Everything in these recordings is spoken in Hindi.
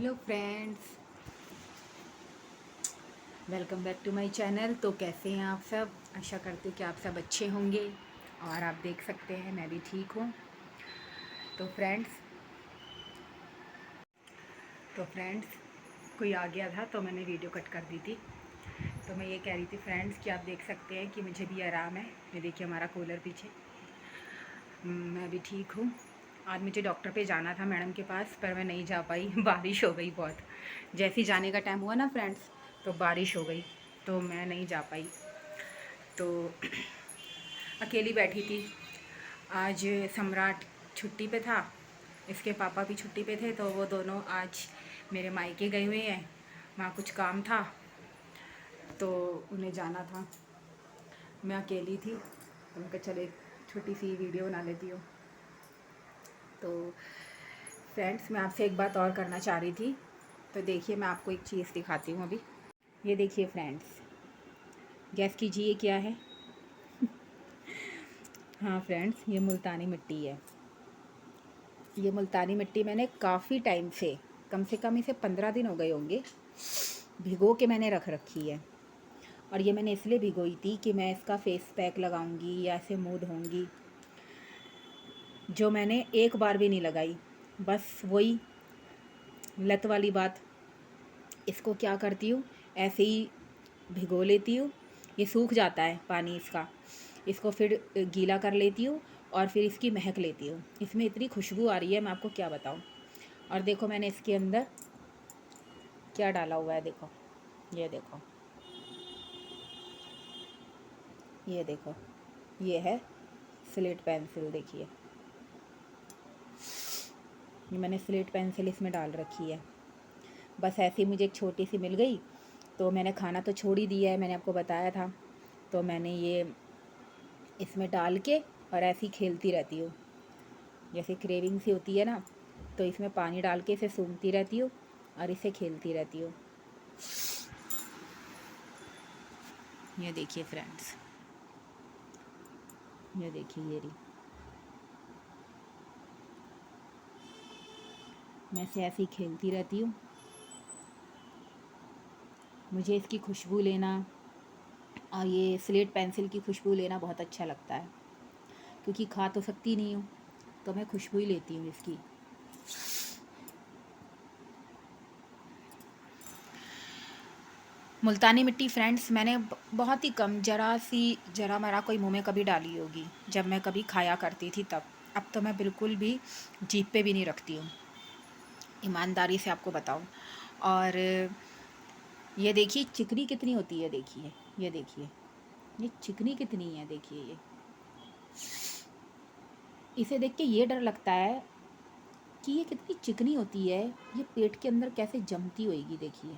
Hello friends, welcome back to my channel. तो कैसे हैं आप सब? आशा करती हूँ कि आप सब अच्छे होंगे और आप देख सकते हैं मैं भी ठीक हूँ। तो फ्रेंड्स कोई आ गया था तो मैंने वीडियो कट कर दी थी। तो मैं ये कह रही थी फ्रेंड्स कि आप देख सकते हैं कि मुझे भी आराम है। ये देखिए हमारा कूलर पीछे। मैं भी ठीक हूँ। आज मुझे डॉक्टर पे जाना था मैडम के पास, पर मैं नहीं जा पाई। बारिश हो गई बहुत। जैसे ही जाने का टाइम हुआ ना फ्रेंड्स, तो बारिश हो गई, तो मैं नहीं जा पाई। तो अकेली बैठी थी। आज सम्राट छुट्टी पे था, इसके पापा भी छुट्टी पे थे, तो वो दोनों आज मेरे मायके गए हुए हैं। वहाँ कुछ काम था तो उन्हें जाना था। मैं अकेली थी तो उनका चले छोटी सी वीडियो बना लेती हूँ। तो फ्रेंड्स मैं आपसे एक बात और करना चाह रही थी। तो देखिए मैं आपको एक चीज़ दिखाती हूँ अभी। ये देखिए फ्रेंड्स, गैस कीजिए ये क्या है? हाँ फ्रेंड्स, ये मुल्तानी मिट्टी है। ये मुल्तानी मिट्टी मैंने काफ़ी टाइम से कम इसे 15 दिन हो गए होंगे, भिगो के मैंने रख रखी है। और ये मैंने इसलिए भिगोई थी कि मैं इसका फेस पैक लगाऊंगी या ऐसे मुँह धोऊंगी, जो मैंने एक बार भी नहीं लगाई। बस वही लत वाली बात। इसको क्या करती हूँ, ऐसे ही भिगो लेती हूँ। ये सूख जाता है पानी इसका, इसको फिर गीला कर लेती हूँ और फिर इसकी महक लेती हूँ। इसमें इतनी खुशबू आ रही है, मैं आपको क्या बताऊँ। और देखो मैंने इसके अंदर क्या डाला हुआ है, देखो, ये देखो, ये देखो, ये है स्लेट पेंसिल। देखिए ये मैंने स्लेट पेंसिल इसमें डाल रखी है। बस ऐसी मुझे एक छोटी सी मिल गई, तो मैंने खाना तो छोड़ ही दिया है, मैंने आपको बताया था। तो मैंने ये इसमें डाल के और ऐसी खेलती रहती हूँ। जैसे क्रेविंग सी होती है ना, तो इसमें पानी डाल के इसे सूंघती रहती हूँ और इसे खेलती रहती हूँ। ये देखिए फ्रेंड्स, ये देखिए, ये रही। मैं इसे ऐसे ही खेलती रहती हूँ। मुझे इसकी खुशबू लेना और ये स्लेट पेंसिल की खुशबू लेना बहुत अच्छा लगता है, क्योंकि खा तो सकती नहीं हूँ, तो मैं खुशबू ही लेती हूँ इसकी। मुल्तानी मिट्टी फ्रेंड्स मैंने बहुत ही कम, जरा मरा कोई मुंह में कभी डाली होगी, जब मैं कभी खाया करती थी तब। अब तो मैं बिल्कुल भी जीभ पे भी नहीं रखती हूँ, ईमानदारी से आपको बताऊँ। और ये देखिए चिकनी कितनी होती है, देखिए, ये देखिए, ये चिकनी कितनी है, देखिए। ये इसे देख के ये डर लगता है कि ये कितनी चिकनी होती है, ये पेट के अंदर कैसे जमती होएगी। देखिए,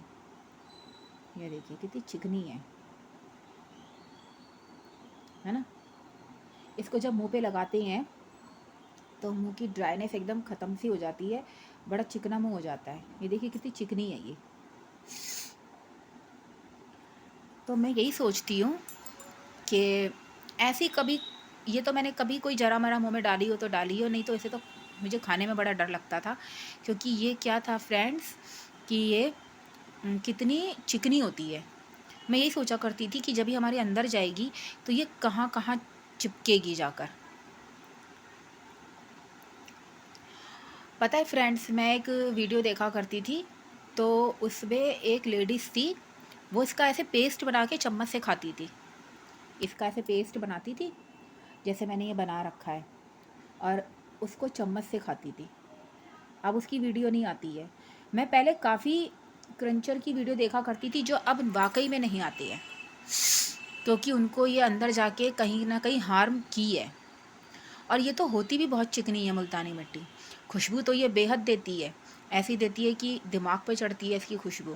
ये देखिए कितनी चिकनी है ना। इसको जब मुंह पे लगाते हैं तो मुंह की ड्राइनेस एकदम ख़त्म सी हो जाती है, बड़ा चिकना मुंह हो जाता है। ये देखिए कितनी चिकनी है ये। तो मैं यही सोचती हूँ कि ऐसी कभी, ये तो मैंने कभी कोई जरा मरा मुंह में डाली हो तो डाली हो, नहीं तो इसे तो मुझे खाने में बड़ा डर लगता था। क्योंकि ये क्या था फ्रेंड्स कि ये कितनी चिकनी होती है। मैं यही सोचा करती थी कि जब ये हमारे अंदर जाएगी तो ये कहाँ कहाँ चिपकेगी जाकर। पता है फ्रेंड्स, मैं एक वीडियो देखा करती थी, तो उसमें एक लेडीज़ थी, वो इसका ऐसे पेस्ट बना के चम्मच से खाती थी। इसका ऐसे पेस्ट बनाती थी, जैसे मैंने ये बना रखा है, और उसको चम्मच से खाती थी। अब उसकी वीडियो नहीं आती है। मैं पहले काफ़ी क्रंचर की वीडियो देखा करती थी, जो अब वाकई में नहीं आती है, क्योंकि उनको ये अंदर जाके कहीं ना कहीं हार्म की है। और ये तो होती भी बहुत चिकनी है मुल्तानी मिट्टी। खुशबू तो ये बेहद देती है, ऐसी देती है कि दिमाग पे चढ़ती है इसकी खुशबू।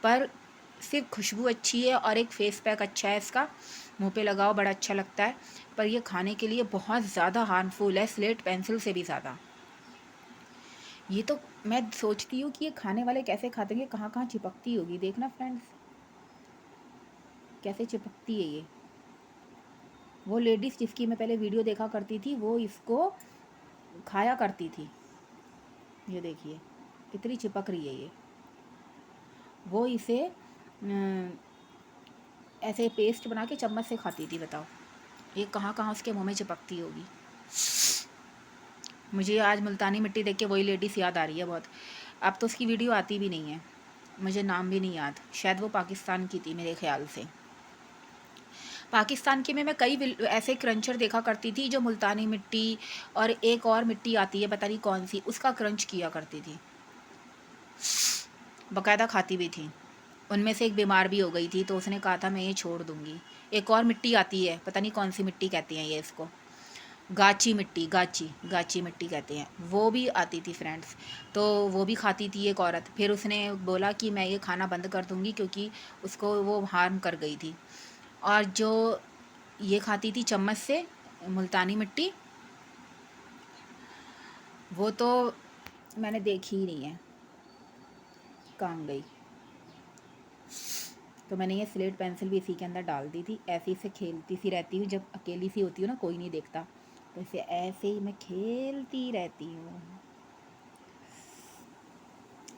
पर सिर्फ खुशबू अच्छी है और एक फ़ेस पैक अच्छा है इसका, मुंह पे लगाओ बड़ा अच्छा लगता है। पर ये खाने के लिए बहुत ज़्यादा हार्मफुल है, स्लेट पेंसिल से भी ज़्यादा। ये तो मैं सोचती हूँ कि ये खाने वाले कैसे खाते हैं, कहाँ कहाँ चिपकती होगी। देखना फ्रेंड्स कैसे चिपकती है ये। वो लेडीज़ जिसकी मैं पहले वीडियो देखा करती थी, वो इसको खाया करती थी। ये देखिए, इतनी चिपक रही है ये। वो इसे ऐसे पेस्ट बना के चम्मच से खाती थी। बताओ ये कहाँ कहाँ उसके मुंह में चिपकती होगी। मुझे आज मुल्तानी मिट्टी देख के वही लेडीज़ याद आ रही है बहुत। अब तो उसकी वीडियो आती भी नहीं है, मुझे नाम भी नहीं याद। शायद वो पाकिस्तान की थी मेरे ख्याल से। पाकिस्तान के में मैं कई ऐसे क्रंचर देखा करती थी जो मुल्तानी मिट्टी और एक और मिट्टी आती है पता नहीं कौन सी, उसका क्रंच किया करती थी, बाकायदा खाती भी थी। उनमें से एक बीमार भी हो गई थी तो उसने कहा था मैं ये छोड़ दूँगी। एक और मिट्टी आती है पता नहीं कौन सी मिट्टी कहती हैं ये इसको, गाची मिट्टी, गाची मिट्टी कहते हैं, वो भी आती थी फ्रेंड्स। तो वो भी खाती थी एक औरत। फिर उसने बोला कि मैं ये खाना बंद कर दूँगी क्योंकि उसको वो हार्म कर गई थी। और जो ये खाती थी चम्मच से मुल्तानी मिट्टी, वो तो मैंने देखी ही नहीं है कहाँ गई। तो मैंने ये स्लेट पेंसिल भी इसी के अंदर डाल दी थी। ऐसे ही से खेलती सी रहती हूँ, जब अकेली सी होती हूँ ना, कोई नहीं देखता, तो इसे ऐसे ही मैं खेलती रहती हूँ।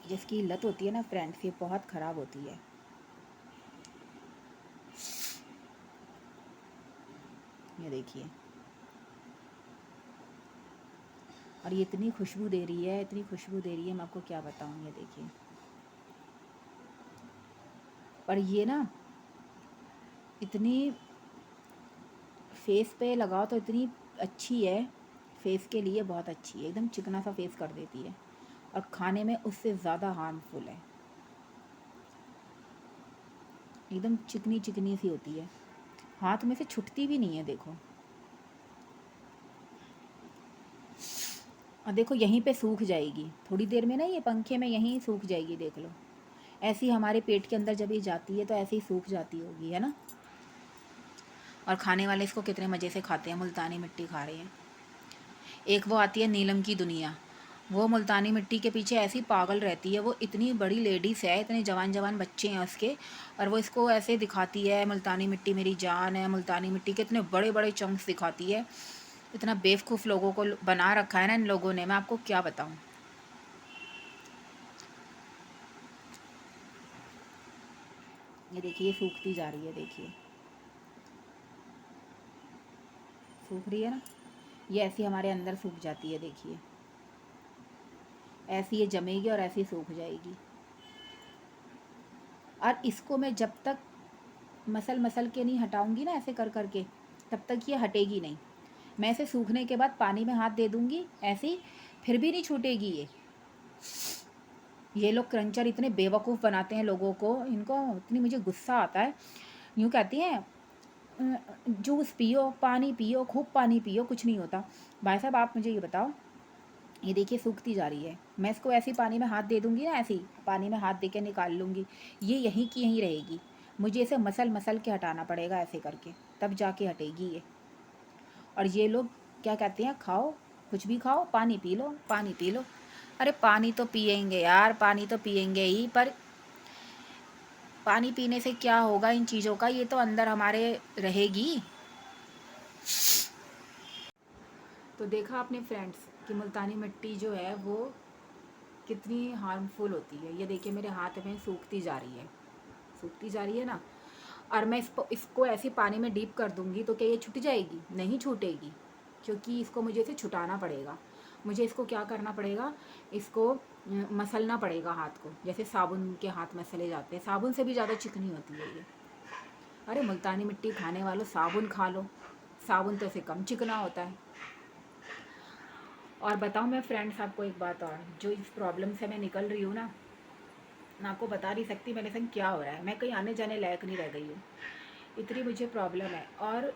जिसकी लत होती है ना फ्रेंड्स, ये बहुत ख़राब होती है। ये देखिए, और ये इतनी खुशबू दे रही है, इतनी खुशबू दे रही है, मैं आपको क्या बताऊँ। ये देखिए, पर ये ना इतनी फेस पे लगाओ तो इतनी अच्छी है, फेस के लिए बहुत अच्छी है, एकदम चिकना सा फेस कर देती है। और खाने में उससे ज़्यादा हार्मफुल है, एकदम चिकनी चिकनी सी होती है, हाथ में से छुटती भी नहीं है। देखो, और देखो यहीं पे सूख जाएगी थोड़ी देर में ना, ये पंखे में यहीं सूख जाएगी, देख लो। ऐसी हमारे पेट के अंदर जब ये जाती है तो ऐसे ही सूख जाती होगी, है ना। और खाने वाले इसको कितने मज़े से खाते हैं, मुल्तानी मिट्टी खा रहे हैं। एक वो आती है नीलम की दुनिया, वो मुल्तानी मिट्टी के पीछे ऐसी पागल रहती है। वो इतनी बड़ी लेडीज़ है, इतने जवान जवान बच्चे हैं उसके, और वो इसको ऐसे दिखाती है मुल्तानी मिट्टी मेरी जान है, मुल्तानी मिट्टी के इतने बड़े बड़े चंक्स दिखाती है। इतना बेवकूफ़ लोगों को बना रखा है ना इन लोगों ने, मैं आपको क्या बताऊँ। ये देखिए सूखती जा रही है, देखिए सूख रही है ना, ये ऐसी हमारे अंदर सूख जाती है। देखिए ऐसी ये जमेगी और ऐसी सूख जाएगी। और इसको मैं जब तक मसल मसल के नहीं हटाऊंगी ना, ऐसे कर कर के, तब तक ये हटेगी नहीं। मैं इसे सूखने के बाद पानी में हाथ दे दूंगी ऐसे ही, फिर भी नहीं छूटेगी ये लोग क्रंचर इतने बेवकूफ़ बनाते हैं लोगों को, इनको इतनी मुझे गुस्सा आता है। यूँ कहती हैं जूस पियो, पानी पियो, खूब पानी पियो, कुछ नहीं होता। भाई साहब आप मुझे ये बताओ, ये देखिए सूखती जा रही है, मैं इसको ऐसे ही पानी में हाथ दे दूँगी ना, ऐसे ही पानी में हाथ दे के निकाल लूँगी, ये यहीं की यहीं रहेगी। मुझे इसे मसल मसल के हटाना पड़ेगा ऐसे करके, तब जाके हटेगी ये। और ये लोग क्या कहते हैं, खाओ कुछ भी खाओ, पानी पी लो, पानी पी लो। अरे पानी तो पिएंगे यार, पानी तो पिएंगे ही, पर पानी पीने से क्या होगा इन चीज़ों का, ये तो अंदर हमारे रहेगी। तो देखा आपने फ्रेंड्स कि मुल्तानी मिट्टी जो है वो कितनी हार्मफुल होती है। ये देखिए मेरे हाथ में सूखती जा रही है, सूखती जा रही है ना। और मैं इसको ऐसे पानी में डीप कर दूंगी तो क्या ये छूट जाएगी? नहीं छूटेगी, क्योंकि इसको मुझे इसे छुटाना पड़ेगा। मुझे इसको क्या करना पड़ेगा, इसको मसलना पड़ेगा हाथ को, जैसे साबुन के हाथ मसले जाते हैं, साबुन से भी ज़्यादा चिकनी होती है ये। अरे मुल्तानी मिट्टी खाने वालों, साबुन खा लो, साबुन तो इसे कम चिकना होता है। और बताऊँ मैं फ्रेंड्स आपको एक बात और, जो इस प्रॉब्लम से मैं निकल रही हूँ ना, मैं आपको बता नहीं सकती मेरे संग क्या हो रहा है। मैं कहीं आने जाने लायक नहीं रह गई हूँ, इतनी मुझे प्रॉब्लम है। और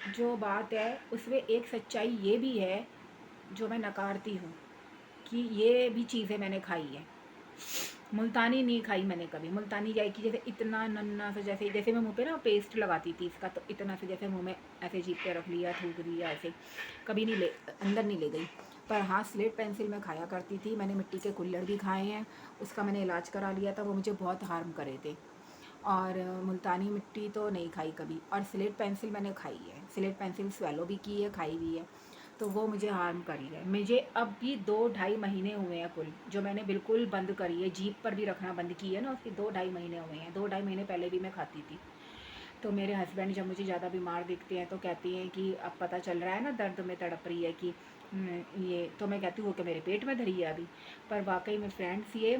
जो बात है उसमें एक सच्चाई ये भी है जो मैं नकारती हूँ, कि ये भी चीज़ें मैंने खाई है। मुल्तानी नहीं खाई मैंने कभी। मुल्तानी जाए कि जैसे इतना नन्ना सा, जैसे जैसे मैं मुँह पे ना पेस्ट लगाती थी इसका, तो इतना से जैसे मुँह में ऐसे जीप पे रख लिया, थूक दिया, ऐसे कभी नहीं ले, अंदर नहीं ले गई। पर हाँ स्लेट पेंसिल में खाया करती थी। मैंने मिट्टी के कुल्हड़ भी खाए हैं, उसका मैंने इलाज करा लिया था, वो मुझे बहुत हार्म करे थे। और मुल्तानी मिट्टी तो नहीं खाई कभी। और स्लेट पेंसिल मैंने खाई है, स्लेट पेंसिल स्वेलो भी की है, खाई भी है। तो वो मुझे हार्म करी है। मुझे अब भी 2 ढाई महीने हुए हैं कुल, जो मैंने बिल्कुल बंद करी है, जीभ पर भी रखना बंद की है ना, उसके 2 ढाई महीने हुए हैं। 2 ढाई महीने पहले भी मैं खाती थी। तो मेरे हस्बैंड जब मुझे ज़्यादा बीमार दिखते हैं तो कहती हैं कि अब पता चल रहा है ना, दर्द में तड़प रही है कि ये, तो मैं कहती हूँ वो कि मेरे पेट में धरी है अभी। पर वाकई में फ्रेंड्स, ये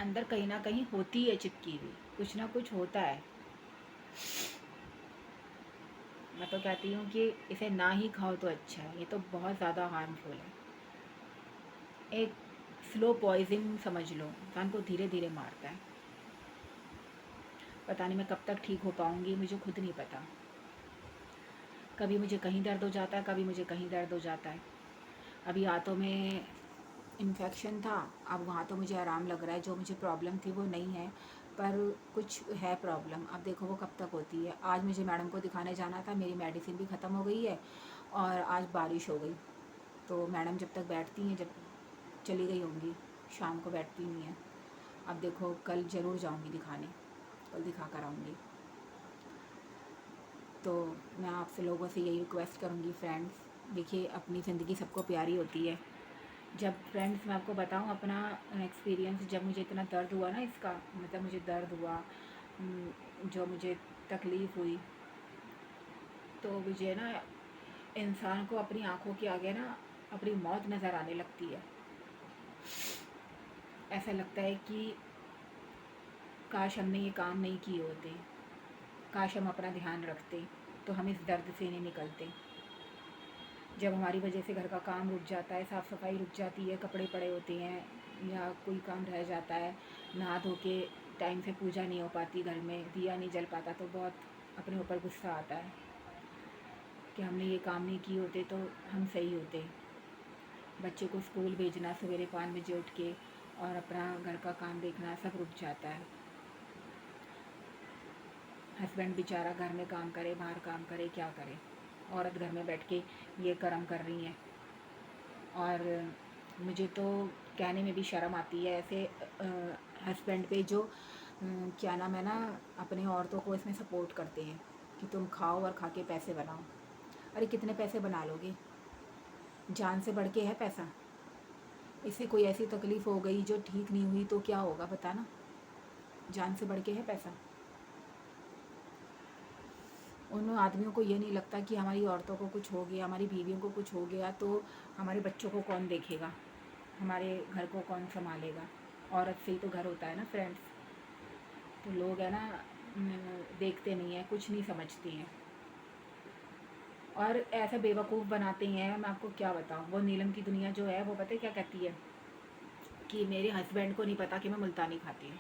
अंदर कहीं ना कहीं होती है चिपकी हुई, कुछ ना कुछ होता है। मैं तो कहती हूँ कि इसे ना ही खाओ तो अच्छा है, ये तो बहुत ज़्यादा हार्मफुल है। एक स्लो पॉइजन समझ लो, इंसान को धीरे धीरे मारता है। पता नहीं मैं कब तक ठीक हो पाऊँगी, मुझे खुद नहीं पता। कभी मुझे कहीं दर्द हो जाता है, कभी मुझे कहीं दर्द हो जाता है। अभी हाथों में इन्फेक्शन था, अब वहाँ तो मुझे आराम लग रहा है। जो मुझे प्रॉब्लम थी वो नहीं है, पर कुछ है प्रॉब्लम। अब देखो वो कब तक होती है। आज मुझे मैडम को दिखाने जाना था, मेरी मेडिसिन भी ख़त्म हो गई है और आज बारिश हो गई। तो मैडम जब तक बैठती हैं, जब चली गई होंगी, शाम को बैठती नहीं हैं। अब देखो कल ज़रूर जाऊंगी दिखाने, कल दिखा कर आऊँगी। तो मैं आपसे लोगों से यही रिक्वेस्ट करूँगी फ्रेंड्स, देखिए अपनी ज़िंदगी सबको प्यारी होती है। जब फ्रेंड्स मैं आपको बताऊँ अपना एक्सपीरियंस, जब मुझे इतना दर्द हुआ ना इसका, मतलब मुझे दर्द हुआ, जो मुझे तकलीफ़ हुई, तो मुझे ना इंसान को अपनी आँखों के आगे ना अपनी मौत नज़र आने लगती है। ऐसा लगता है कि काश हमने ये काम नहीं किए होते, काश हम अपना ध्यान रखते तो हम इस दर्द से नहीं निकलते। जब हमारी वजह से घर का काम रुक जाता है, साफ़ सफाई रुक जाती है, कपड़े पड़े होते हैं या कोई काम रह जाता है, नहा धो के टाइम से पूजा नहीं हो पाती, घर में दिया नहीं जल पाता, तो बहुत अपने ऊपर गुस्सा आता है कि हमने ये काम नहीं किए होते तो हम सही होते। बच्चे को स्कूल भेजना, सवेरे 5 बजे उठ के और अपना घर का काम देखना, सब रुक जाता है। हस्बैंड बेचारा घर में काम करे, बाहर काम करे, क्या करे। औरत घर में बैठ के ये कर्म कर रही हैं। और मुझे तो कहने में भी शर्म आती है ऐसे हस्बैंड पे जो क्या नाम है ना, अपने औरतों को इसमें सपोर्ट करते हैं कि तुम खाओ और खा के पैसे बनाओ। अरे कितने पैसे बना लोगे, जान से बढ़ के है पैसा। इससे कोई ऐसी तकलीफ़ हो गई जो ठीक नहीं हुई तो क्या होगा बताना, जान से बढ़ के है पैसा। उन आदमियों को ये नहीं लगता कि हमारी औरतों को कुछ हो गया, हमारी बीवियों को कुछ हो गया तो हमारे बच्चों को कौन देखेगा, हमारे घर को कौन संभालेगा। औरत से ही तो घर होता है ना फ्रेंड्स। तो लोग है ना देखते नहीं हैं, कुछ नहीं समझती हैं और ऐसा बेवकूफ़ बनाते हैं। मैं आपको क्या बताऊँ, वो नीलम की दुनिया जो है वो पता है क्या कहती है कि मेरे हस्बैंड को नहीं पता कि मैं मुल्तानी खाती हूँ।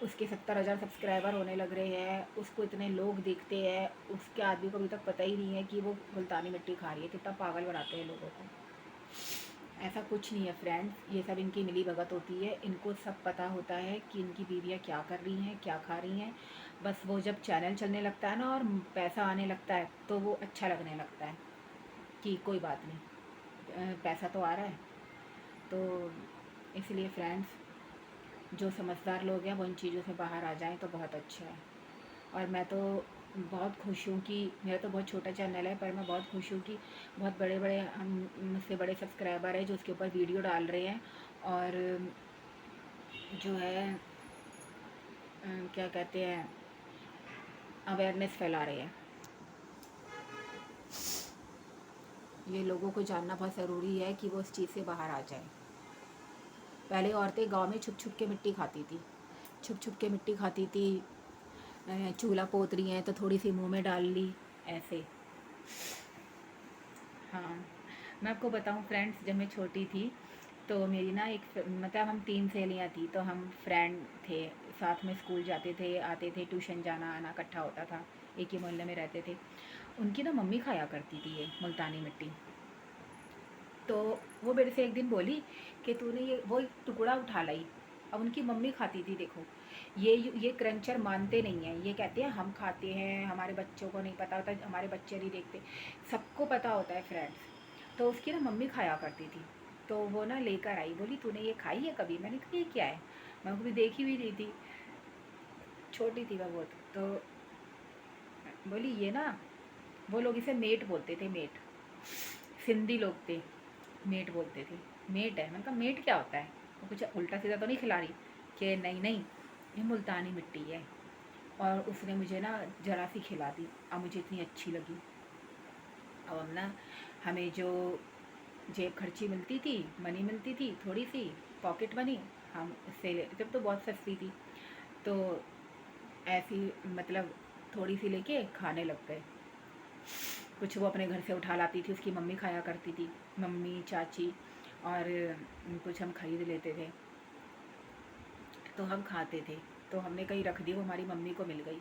उसके 70,000 सब्सक्राइबर होने लग रहे हैं, उसको इतने लोग देखते हैं, उसके आदमी को अभी तक पता ही नहीं है कि वो मुल्तानी मिट्टी खा रही है। कितना पागल बनाते हैं लोगों को। ऐसा कुछ नहीं है फ्रेंड्स, ये सब इनकी मिली भगत होती है। इनको सब पता होता है कि इनकी बीवियाँ क्या कर रही हैं, क्या खा रही हैं। बस वो जब चैनल चलने लगता है ना और पैसा आने लगता है तो वो अच्छा लगने लगता है कि कोई बात नहीं, पैसा तो आ रहा है। तो इसलिए फ्रेंड्स, जो समझदार लोग हैं वो इन चीज़ों से बाहर आ जाएं तो बहुत अच्छा है। और मैं तो बहुत खुश हूँ कि मेरा तो बहुत छोटा चैनल है, पर मैं बहुत खुश हूँ कि बहुत बड़े बड़े मुझसे बड़े सब्सक्राइबर हैं जो उसके ऊपर वीडियो डाल रहे हैं और जो है क्या कहते हैं, अवेयरनेस फैला रहे हैं। ये लोगों को जानना बहुत ज़रूरी है कि वो इस चीज़ से बाहर आ जाए। पहले औरतें गांव में छुप छुप के मिट्टी खाती थी, छुप छुप के मिट्टी खाती थी। चूल्हा पोत रही हैं तो थोड़ी सी मुंह में डाल ली, ऐसे। हाँ, मैं आपको बताऊं फ्रेंड्स, जब मैं छोटी थी तो मेरी ना एक मतलब हम 3 सहेलियाँ थी, तो हम फ्रेंड थे, साथ में स्कूल जाते थे, आते थे, ट्यूशन जाना आना इकट्ठा होता था, एक ही मोहल्ले में रहते थे। उनकी ना मम्मी खाया करती थी ये मुल्तानी मिट्टी। तो वो मेरे से एक दिन बोली कि तूने ये वो एक टुकड़ा उठा लाई। अब उनकी मम्मी खाती थी, देखो ये क्रंचर मानते नहीं हैं, ये कहते हैं हम खाते हैं, हमारे बच्चों को नहीं पता होता, हमारे बच्चे नहीं देखते। सबको पता होता है फ्रेंड्स। तो उसकी ना मम्मी खाया करती थी, तो वो ना लेकर आई, बोली तूने ये खाई है कभी? मैंने कहा ये क्या है, मैं कभी देखी भी नहीं थी, छोटी थी मैं बहुत। तो बोली ये ना, वो लोग इसे मेट बोलते थे, मेट, सिंधी लोग थे, मेट बोलते थे। मेट है, मैंने कहा मेट क्या होता है? वो कुछ उल्टा सीधा तो नहीं खिला रही? कि नहीं नहीं, ये मुल्तानी मिट्टी है। और उसने मुझे ना ज़रा सी खिला दी, अब मुझे इतनी अच्छी लगी। अब हम ना, हमें जो जेब खर्ची मिलती थी, मनी मिलती थी थोड़ी सी, पॉकेट मनी, हम उससे जब तो बहुत सस्ती थी, तो ऐसी मतलब थोड़ी सी लेके खाने लग गए। कुछ वो अपने घर से उठा लाती थी, उसकी मम्मी खाया करती थी, मम्मी चाची, और कुछ हम खरीद लेते थे तो हम खाते थे। तो हमने कहीं रख दी, वो हमारी मम्मी को मिल गई।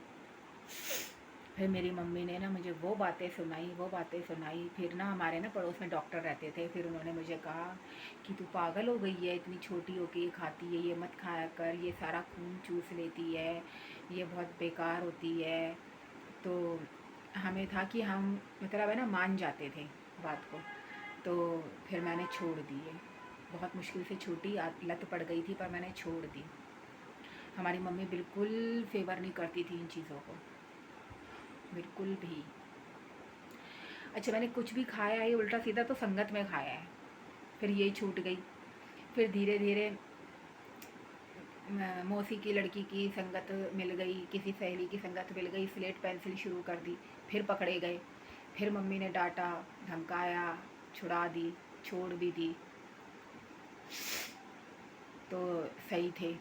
फिर मेरी मम्मी ने ना मुझे वो बातें सुनाई, वो बातें सुनाई। फिर ना हमारे ना पड़ोस में डॉक्टर रहते थे, फिर उन्होंने मुझे कहा कि तू पागल हो गई है, इतनी छोटी हो के ये खाती है, ये मत खाया कर, ये सारा खून चूस लेती है, ये बहुत बेकार होती है। तो हमें था कि हम मतलब है ना मान जाते थे बात को। तो फिर मैंने छोड़ दी है, बहुत मुश्किल से छूटी, लत पड़ गई थी पर मैंने छोड़ दी। हमारी मम्मी बिल्कुल फेवर नहीं करती थी इन चीज़ों को, बिल्कुल भी। अच्छा, मैंने कुछ भी खाया है उल्टा सीधा तो संगत में खाया है, फिर ये छूट गई। फिर धीरे धीरे मौसी की लड़की की संगत मिल गई, किसी सहेली की संगत मिल गई, स्लेट पेंसिल शुरू कर दी, फिर पकड़े गए। फिर मम्मी ने डांटा, धमकाया, छुड़ा दी, छोड़ भी दी, तो सही थे।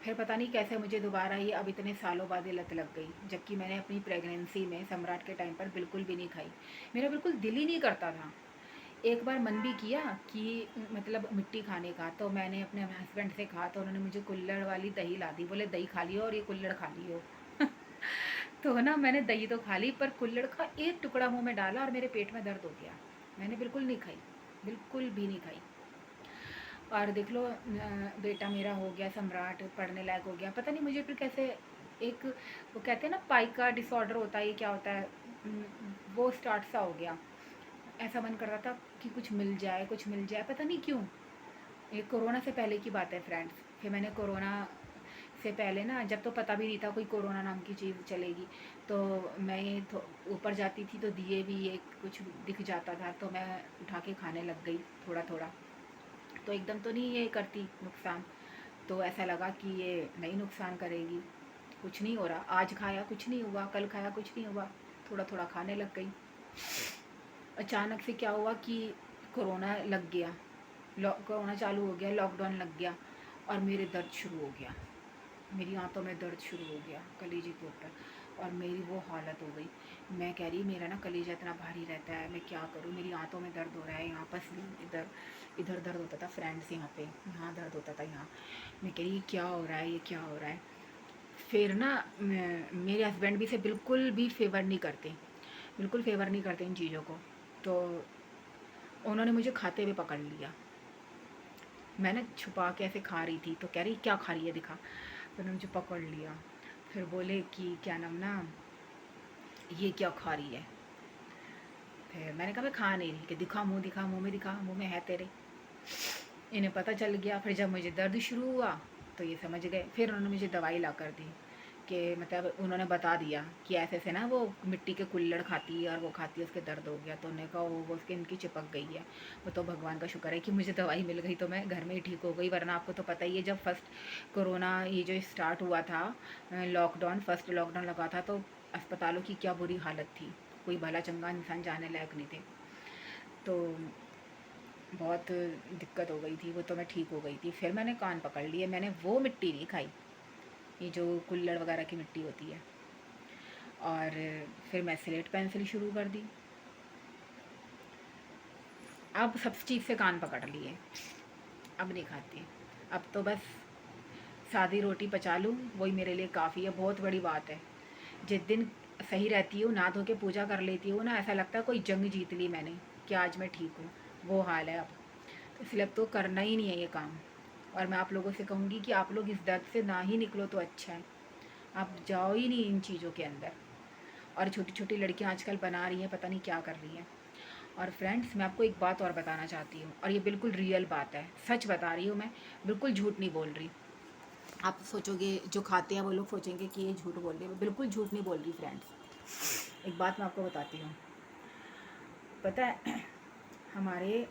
फिर पता नहीं कैसे मुझे दोबारा ये अब इतने सालों बाद ये लत लग गई, जबकि मैंने अपनी प्रेगनेंसी में सम्राट के टाइम पर बिल्कुल भी नहीं खाई। मेरा बिल्कुल दिल ही नहीं करता था। एक बार मन भी किया कि मतलब मिट्टी खाने का, तो मैंने अपने हस्बैंड से कहा, तो उन्होंने मुझे कुल्हड़ वाली दही ला दी, बोले दही खा लियो और ये कुल्हड़ खा लियो। तो ना मैंने दही तो खा ली, पर कुल्हड़ का एक टुकड़ा मुंह में डाला और मेरे पेट में दर्द हो गया। मैंने बिल्कुल नहीं खाई, बिल्कुल भी नहीं खाई। और देख लो बेटा मेरा हो गया सम्राट, पढ़ने लायक हो गया। पता नहीं मुझे फिर कैसे एक, वो कहते हैं ना पाइका डिसऑर्डर होता है, ये क्या होता है, वो स्टार्ट सा हो गया। ऐसा मन कर रहा था कि कुछ मिल जाए, कुछ मिल जाए, पता नहीं क्यों। ये कोरोना से पहले की बात है फ्रेंड्स। फिर मैंने कोरोना से पहले ना, जब तो पता भी नहीं था कोई कोरोना नाम की चीज़ चलेगी, तो मैं ऊपर जाती थी तो दिए भी ये कुछ दिख जाता था, तो मैं उठा के खाने लग गई थोड़ा थोड़ा। तो एकदम तो नहीं ये करती नुकसान, तो ऐसा लगा कि ये नहीं नुकसान करेगी, कुछ नहीं हो रहा। आज खाया कुछ नहीं हुआ, कल खाया कुछ नहीं हुआ, थोड़ा थोड़ा खाने लग गई। अचानक से क्या हुआ कि कोरोना लग गया, कोरोना चालू हो गया, लॉकडाउन लग गया, और मेरे दर्द शुरू हो गया, मेरी आंतों में दर्द शुरू हो गया कलेजे के ऊपर, और मेरी वो हालत हो गई। मैं कह रही मेरा ना कलेजा इतना भारी रहता है, मैं क्या करूँ, मेरी आंतों में दर्द हो रहा है, यहाँ पर इधर इधर दर्द होता था फ्रेंड्स, यहाँ पे यहाँ दर्द होता था, यहाँ। मैं कह रही क्या हो रहा है, ये क्या हो रहा है। फिर ना मेरे हस्बैंड भी से बिल्कुल भी फेवर नहीं करते, बिल्कुल फेवर नहीं करते इन चीज़ों को। तो उन्होंने मुझे खाते हुए पकड़ लिया। मैं ना छुपा के ऐसे खा रही थी, तो कह रही क्या खा रही है दिखा। तो उन्होंने मुझे पकड़ लिया, फिर बोले कि क्या नाम ना, ये क्या खा रही है। फिर मैंने कहा मैं खा नहीं रही, कि दिखा मुँह, दिखा मुँह में, दिखा मुँह में है तेरे। इन्हें पता चल गया। फिर जब मुझे दर्द शुरू हुआ तो ये समझ गए, फिर उन्होंने मुझे दवाई ला कर दी, कि मतलब उन्होंने बता दिया कि ऐसे ऐसे ना वो मिट्टी के कुल्हड़ खाती है और वो खाती है, उसके दर्द हो गया। तो उन्होंने कहा वो उसके इनकी चिपक गई है। वो तो भगवान का शुक्र है कि मुझे दवाई मिल गई, तो मैं घर में ही ठीक हो गई। वरना आपको तो पता ही है, जब फर्स्ट कोरोना ये जो स्टार्ट हुआ था, लॉकडाउन, फर्स्ट लॉकडाउन लगा था, तो अस्पतालों की क्या बुरी हालत थी, कोई भला चंगा इंसान जाने लायक नहीं थे। तो बहुत दिक्कत हो गई थी, वो तो मैं ठीक हो गई थी। फिर मैंने कान पकड़ लिए, मैंने वो मिट्टी नहीं खाई, ये जो कुल्हड़ वगैरह की मिट्टी होती है। और फिर मैं स्लेट पेंसिल शुरू कर दी। अब सब चीज़ से कान पकड़ लिए, अब नहीं खाती। अब तो बस सादी रोटी पचा लूँ वही मेरे लिए काफ़ी है, बहुत बड़ी बात है। जिस दिन सही रहती हूँ, नहा धो के पूजा कर लेती हूँ ना, ऐसा लगता है कोई जंग जीत ली मैंने, कि आज मैं ठीक हूँ। वो हाल है अब। तो इसलिए अब तो करना ही नहीं है ये काम। और मैं आप लोगों से कहूँगी कि आप लोग इस दर्द से ना ही निकलो तो अच्छा है, आप जाओ ही नहीं इन चीज़ों के अंदर। और छोटी छोटी लड़कियाँ आजकल बना रही हैं, पता नहीं क्या कर रही हैं। और फ्रेंड्स, मैं आपको एक बात और बताना चाहती हूँ, और ये बिल्कुल रियल बात है, सच बता रही हूँ मैं, बिल्कुल झूठ नहीं बोल रही। आप सोचोगे, जो खाते हैं वो लोग सोचेंगे कि ये झूठ बोल रही है, मैं बिल्कुल झूठ नहीं बोल रही फ्रेंड्स। एक बात मैं आपको बताती हूँ, पता है हमारे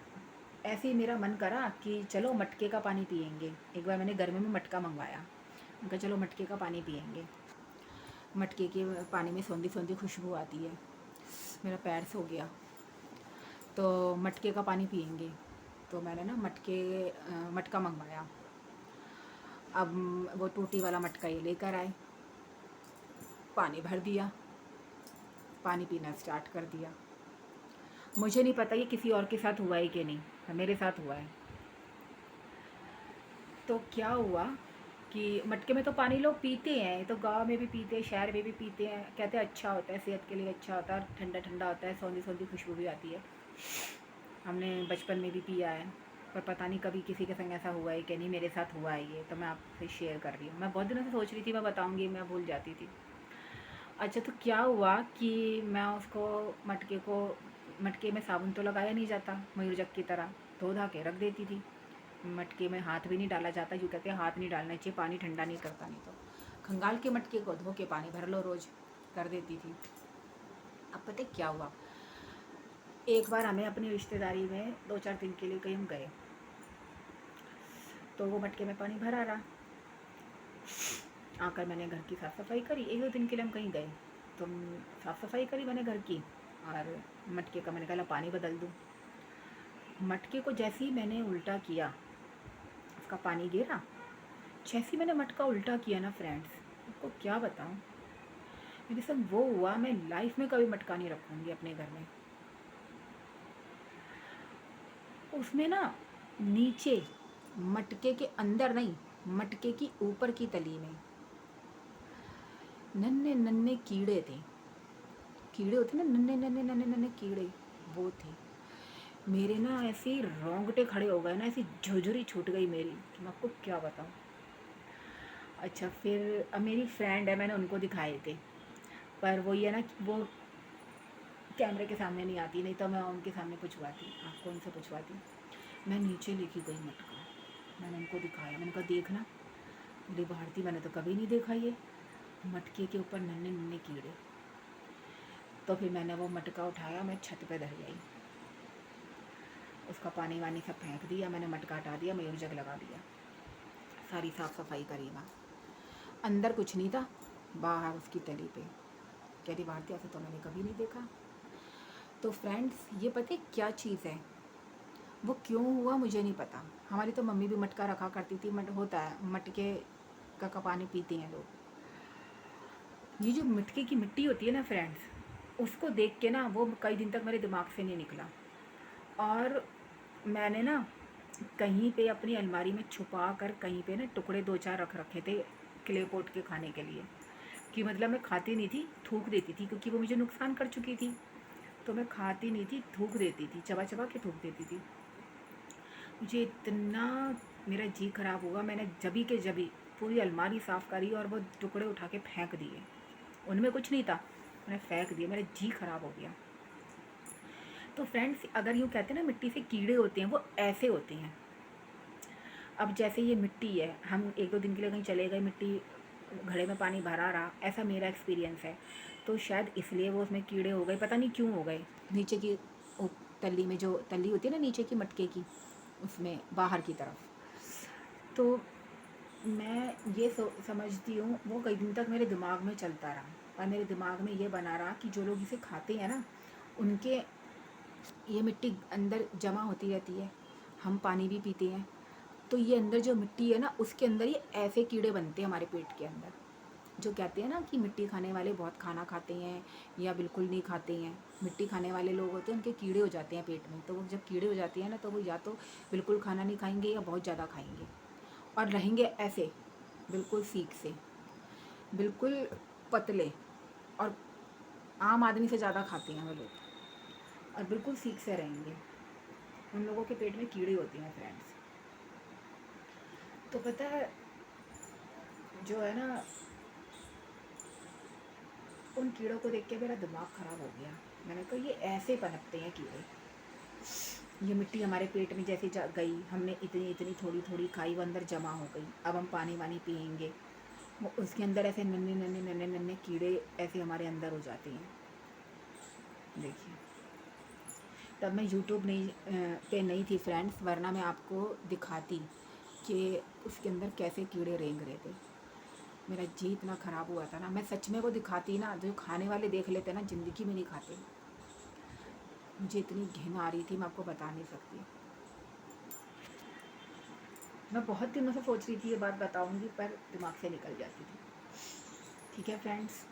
ऐसे ही मेरा मन करा कि चलो मटके का पानी पियेंगे। एक बार मैंने गर्मी में मटका मंगवाया, मैं कहा चलो मटके का पानी पियेंगे। मटके के पानी में सौंधी सौंधी खुशबू आती है, मेरा पैर सो गया। तो मटके का पानी पियेंगे, तो मैंने ना मटका मंगवाया। अब वो टूटी वाला मटका ये लेकर आए, पानी भर दिया, पानी पीना स्टार्ट कर दिया। मुझे नहीं पता ये किसी और के साथ हुआ है कि नहीं, मेरे साथ हुआ है। तो क्या हुआ कि मटके में तो पानी लोग पीते हैं, तो गांव में भी पीते हैं, शहर में भी पीते हैं, कहते हैं अच्छा होता है, सेहत के लिए अच्छा होता है, ठंडा ठंडा होता है, सौंधी सौंधी खुशबू भी आती है। हमने बचपन में भी पिया है, पर पता नहीं कभी किसी के संग ऐसा हुआ है कि नहीं। मेरे साथ हुआ है ये, तो मैं आपसे शेयर कर रही हूँ। मैं बहुत दिनों से सोच रही थी मैं बताऊँगी, मैं भूल जाती थी। अच्छा, तो क्या हुआ कि मैं उसको मटके में साबुन तो लगाया नहीं जाता मयूर जग की तरह, धो धा के रख देती थी। मटके में हाथ भी नहीं डाला जाता, यूँ कहते हैं हाथ नहीं डालना चाहिए, पानी ठंडा नहीं करता। नहीं तो खंगाल के मटके को धो के पानी भर लो, रोज़ कर देती थी। अब पता है क्या हुआ, एक बार हमें अपनी रिश्तेदारी में 2-4 दिन के लिए कहीं हम गए, तो वो मटके में पानी भरा रहा। आकर मैंने घर की साफ़ सफाई करी, 1-2 दिन के लिए हम कहीं गए, तो साफ़ सफाई करी मैंने घर की, और मटके का मैंने कहा पानी बदल दूँ। मटके को जैसे ही मैंने उल्टा किया, उसका पानी गिरा। जैसे ही मैंने मटका उल्टा किया ना फ्रेंड्स, आपको क्या बताऊँ, मेरे संग वो हुआ, मैं लाइफ में कभी मटका नहीं रखूँगी अपने घर में। उसमें ना नीचे, मटके के अंदर नहीं, मटके की ऊपर की तली में नन्हे नन्हे कीड़े थे। कीड़े होते ना, नन्हे नन्हे नन्हे नन्हे कीड़े, वो थे। मेरे ना ऐसे रोंगटे खड़े हो गए ना, ऐसी झुरझुरी छूट गई मेरी कि मैं आपको क्या बताऊँ। अच्छा, फिर अब मेरी फ्रेंड है, मैंने उनको दिखाए थे, पर वो ये ना कि वो कैमरे के सामने नहीं आती, नहीं तो मैं उनके सामने पूछवाती, आपको उनसे पूछवाती। मैं नीचे लेके गई मटका, मैंने उनको दिखाया, मैंने कहा देखना। मेरी भारती, मैंने तो कभी नहीं देखा ये, मटके के ऊपर नन्हे नन्हे कीड़े। तो फिर मैंने वो मटका उठाया, मैं छत पे धर गई, उसका पानी वानी सब फेंक दिया, मैंने मटका हटा दिया, मयूर जग लगा दिया, सारी साफ़ सफाई करी। मैं अंदर कुछ नहीं था, बाहर उसकी तली पे। कह रही भारती ऐसा तो मैंने कभी नहीं देखा। तो फ्रेंड्स, ये पता है क्या चीज़ है, वो क्यों हुआ मुझे नहीं पता। हमारी तो मम्मी भी मटका रखा करती थी, होता है मटके का पानी पीते हैं लोग। ये जो मटके की मिट्टी होती है ना फ्रेंड्स, उसको देख के ना वो कई दिन तक मेरे दिमाग से नहीं निकला। और मैंने ना कहीं पे अपनी अलमारी में छुपा कर कहीं पे ना टुकड़े 2-4 रख रखे थे क्ले पोट के खाने के लिए, कि मतलब मैं खाती नहीं थी, थूक देती थी, क्योंकि वो मुझे नुकसान कर चुकी थी। तो मैं खाती नहीं थी, थूक देती थी, चबा चबा के थूक देती थी। मुझे इतना मेरा जी खराब हुआ, मैंने जभी के जभी पूरी अलमारी साफ़ करी और वो टुकड़े उठा के फेंक दिए। उनमें कुछ नहीं था, मैंने फेंक दिया, मेरा जी खराब हो गया। तो फ्रेंड्स, अगर यूँ कहते हैं ना मिट्टी से कीड़े होते हैं, वो ऐसे होते हैं। अब जैसे ये मिट्टी है, हम 1-2 दिन के लिए कहीं चले गए, मिट्टी घड़े में पानी भरा रहा, ऐसा मेरा एक्सपीरियंस है। तो शायद इसलिए वो उसमें कीड़े हो गए, पता नहीं क्यों हो गए। नीचे की तल्ली में, जो तल्ली होती है ना नीचे की मटके की, उसमें बाहर की तरफ। तो मैं ये समझती हूँ, वो कई दिन तक मेरे दिमाग में चलता रहा, और मेरे दिमाग में ये बना रहा कि जो लोग इसे खाते हैं ना, उनके ये मिट्टी अंदर जमा होती रहती है, हम पानी भी पीते हैं, तो ये अंदर जो मिट्टी है ना, उसके अंदर ये ऐसे कीड़े बनते हैं हमारे पेट के अंदर। जो कहते हैं ना कि मिट्टी खाने वाले बहुत खाना खाते हैं या बिल्कुल नहीं खाते हैं, मिट्टी खाने वाले लोग होते हैं, उनके कीड़े हो जाते हैं पेट में। तो वो जब कीड़े हो जाते हैं ना, तो वो या तो बिल्कुल खाना नहीं खाएंगे या बहुत ज़्यादा खाएंगे, और रहेंगे ऐसे बिल्कुल सीक से, बिल्कुल पतले, और आम आदमी से ज़्यादा खाते हैं वो लोग, और बिल्कुल सीक से रहेंगे। उन लोगों के पेट में कीड़े होते हैं फ्रेंड्स। तो पता है, जो है ना, उन कीड़ों को देख के मेरा दिमाग ख़राब हो गया। मैंने कहा ये ऐसे पनपते हैं कीड़े। ये मिट्टी हमारे पेट में जैसे जा गई, हमने इतनी इतनी थोड़ी थोड़ी खाई, वो अंदर जमा हो गई। अब हम पानी वानी पियेंगे, वो उसके अंदर ऐसे नन्हे नन्हे नन्हे नन्हे कीड़े ऐसे हमारे अंदर हो जाते हैं। देखिए, तब मैं यूट्यूब नहीं पे नहीं थी फ्रेंड्स, वरना मैं आपको दिखाती कि उसके अंदर कैसे कीड़े रेंग रहे थे। मेरा जी इतना ख़राब हुआ था ना, मैं सच में वो दिखाती ना, जो खाने वाले देख लेते ना ज़िंदगी में नहीं खाते। मुझे इतनी घिन आ रही थी, मैं आपको बता नहीं सकती। मैं बहुत दिनों से सोच रही थी ये बात बताऊंगी, पर दिमाग से निकल जाती थी। ठीक है फ्रेंड्स,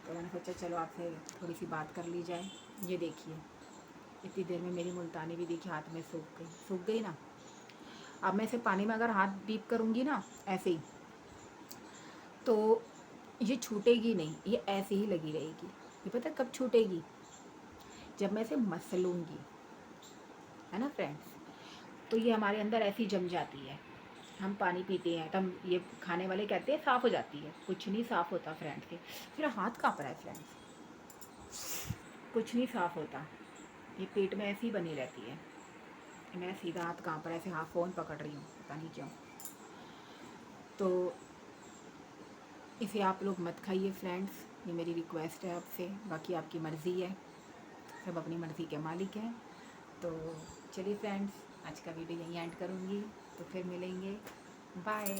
तो मैंने सोचा चलो आपसे थोड़ी सी बात कर ली जाए। ये देखिए, इतनी देर में मेरी मुल्तानी भी देखिए हाथ में सूख गई ना। अब मैं इसे पानी में अगर हाथ डीप करूँगी ना ऐसे ही, तो ये छूटेगी नहीं, ये ऐसे ही लगी रहेगी। ये पता कब छूटेगी? जब मैं इसे मसलूँगी, है ना फ्रेंड्स। तो ये हमारे अंदर ऐसी जम जाती है। हम पानी पीते हैं तो हम ये खाने वाले कहते हैं साफ़ हो जाती है, कुछ नहीं साफ़ होता फ्रेंड्स। फिर हाथ काँप रहा है फ्रेंड्स, कुछ नहीं साफ़ होता। ये पेट में ऐसी ही बनी रहती है। मेरा सीधा हाथ काँप रहा है, ऐसे हाथ फ़ोन पकड़ रही हूँ, पता नहीं क्यों। तो इसे आप लोग मत खाइए फ्रेंड्स, ये मेरी रिक्वेस्ट है आपसे। बाकी आपकी मर्ज़ी है, सब अपनी मर्ज़ी के मालिक हैं। तो चलिए फ्रेंड्स, आज का वीडियो यहीं एंड करूँगी, तो फिर मिलेंगे। बाय।